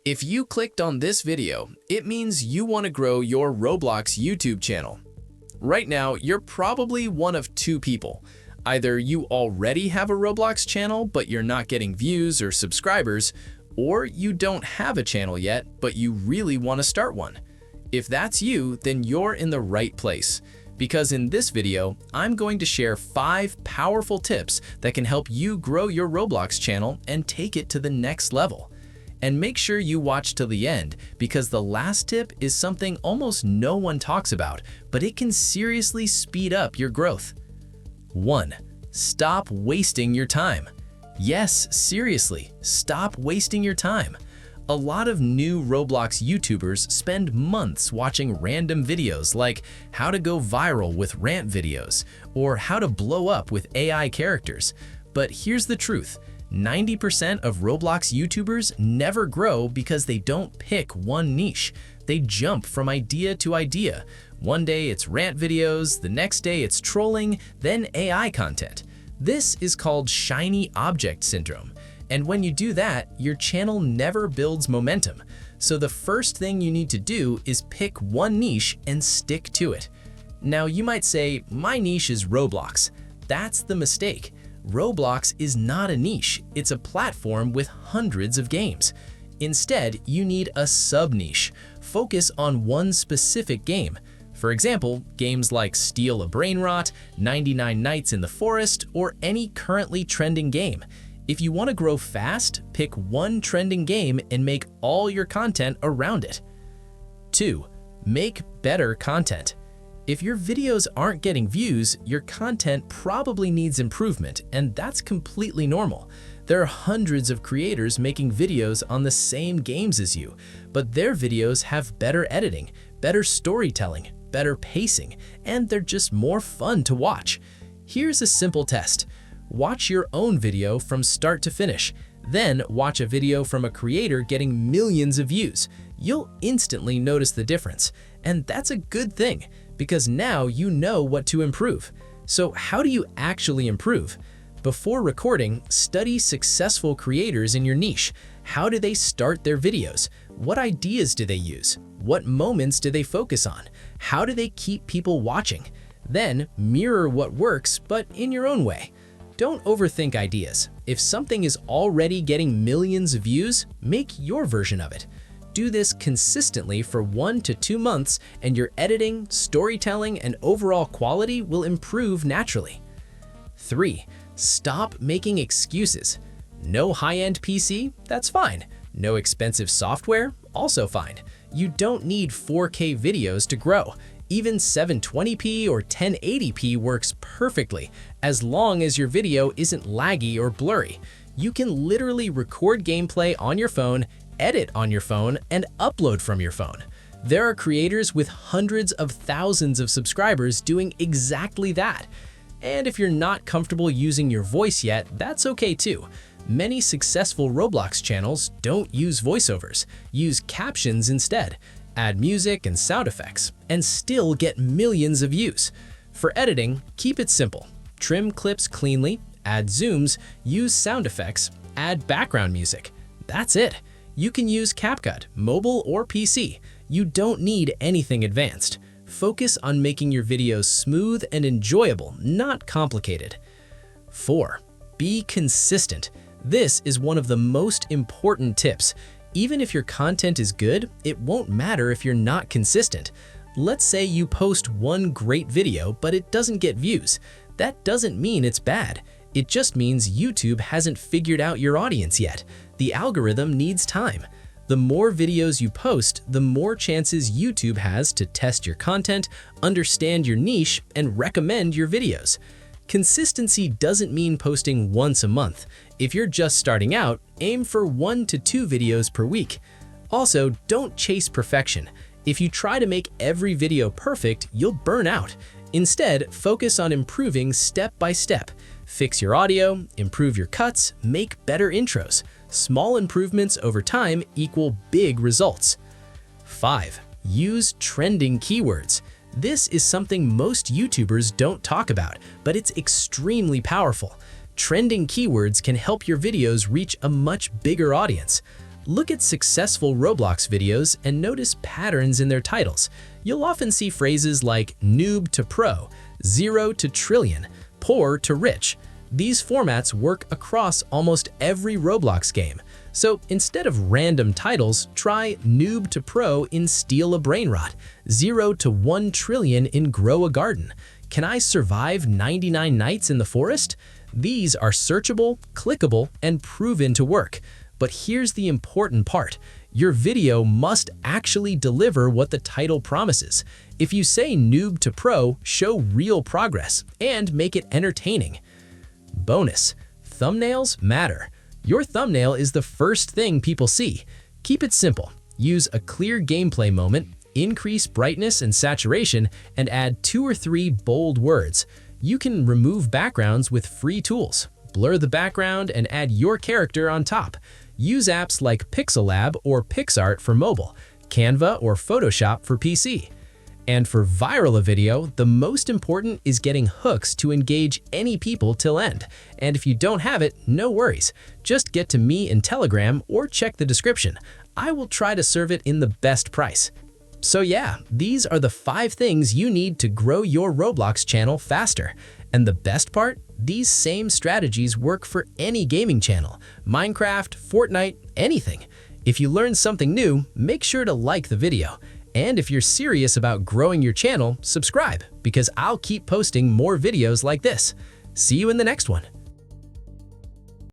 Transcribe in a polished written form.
If you clicked on this video, it means you want to grow your Roblox YouTube channel. Right now, you're probably one of two people. Either you already have a Roblox channel, but you're not getting views or subscribers, or you don't have a channel yet, but you really want to start one. If that's you, then you're in the right place. Because in this video, I'm going to share 5 powerful tips that can help you grow your Roblox channel and take it to the next level. And make sure you watch till the end, because the last tip is something almost no one talks about, but it can seriously speed up your growth. 1. Stop wasting your time. Yes, seriously, stop wasting your time. A lot of new Roblox YouTubers spend months watching random videos like how to go viral with rant videos or how to blow up with AI characters. But here's the truth. 90% of Roblox YouTubers never grow because they don't pick one niche. They jump from idea to idea. One day it's rant videos, the next day it's trolling, then AI content. This is called shiny object syndrome. And when you do that, your channel never builds momentum. So the first thing you need to do is pick one niche and stick to it. Now you might say, my niche is Roblox. That's the mistake. Roblox is not a niche, it's a platform with hundreds of games. Instead, you need a sub-niche. Focus on one specific game. For example, games like Steal a Brainrot, 99 Nights in the Forest, or any currently trending game. If you want to grow fast, pick one trending game and make all your content around it. 2. Make better content. If your videos aren't getting views, your content probably needs improvement, and that's completely normal. There are hundreds of creators making videos on the same games as you, but their videos have better editing, better storytelling, better pacing, and they're just more fun to watch. Here's a simple test. Watch your own video from start to finish, then watch a video from a creator getting millions of views. You'll instantly notice the difference, and that's a good thing, because now you know what to improve. So how do you actually improve? Before recording, study successful creators in your niche. How do they start their videos? What ideas do they use? What moments do they focus on? How do they keep people watching? Then mirror what works, but in your own way. Don't overthink ideas. If something is already getting millions of views, make your version of it. Do this consistently for 1 to 2 months, and your editing, storytelling, and overall quality will improve naturally. 3. Stop making excuses. No high-end PC? That's fine. No expensive software? Also fine. You don't need 4K videos to grow. Even 720p or 1080p works perfectly, as long as your video isn't laggy or blurry. You can literally record gameplay on your phone, edit on your phone, and upload from your phone. There are creators with hundreds of thousands of subscribers doing exactly that. And if you're not comfortable using your voice yet, that's okay too. Many successful Roblox channels don't use voiceovers, use captions instead. Add music and sound effects, and still get millions of views. For editing, keep it simple. Trim clips cleanly, add zooms, use sound effects, add background music. That's it. You can use CapCut, mobile or PC. You don't need anything advanced. Focus on making your videos smooth and enjoyable, not complicated. 4. Be consistent. This is one of the most important tips. Even if your content is good, it won't matter if you're not consistent. Let's say you post one great video, but it doesn't get views. That doesn't mean it's bad. It just means YouTube hasn't figured out your audience yet. The algorithm needs time. The more videos you post, the more chances YouTube has to test your content, understand your niche, and recommend your videos. Consistency doesn't mean posting once a month. If you're just starting out, aim for 1 to 2 videos per week. Also, don't chase perfection. If you try to make every video perfect, you'll burn out. Instead, focus on improving step by step. Fix your audio, improve your cuts, make better intros. Small improvements over time equal big results. 5. Use trending keywords. This is something most YouTubers don't talk about, but it's extremely powerful. Trending keywords can help your videos reach a much bigger audience. Look at successful Roblox videos and notice patterns in their titles. You'll often see phrases like noob to pro, 0 to trillion, poor to rich. These formats work across almost every Roblox game. So instead of random titles, try noob to pro in Steal a Brainrot, 0 to 1 trillion in Grow a Garden. Can I survive 99 nights in the forest? These are searchable, clickable, and proven to work. But here's the important part. Your video must actually deliver what the title promises. If you say noob to pro, show real progress and make it entertaining. Bonus: thumbnails matter. Your thumbnail is the first thing people see. Keep it simple. Use a clear gameplay moment, increase brightness and saturation, and add 2 or 3 bold words. You can remove backgrounds with free tools. Blur the background and add your character on top. Use apps like Pixellab or PixArt for mobile, Canva or Photoshop for PC. And for viral a video, the most important is getting hooks to engage any people till end. And if you don't have it, no worries. Just get to me in Telegram or check the description. I will try to serve it in the best price. So yeah, these are the 5 things you need to grow your Roblox channel faster. And the best part? These same strategies work for any gaming channel, Minecraft, Fortnite, anything. If you learned something new, make sure to like the video. And if you're serious about growing your channel, subscribe, because I'll keep posting more videos like this. See you in the next one.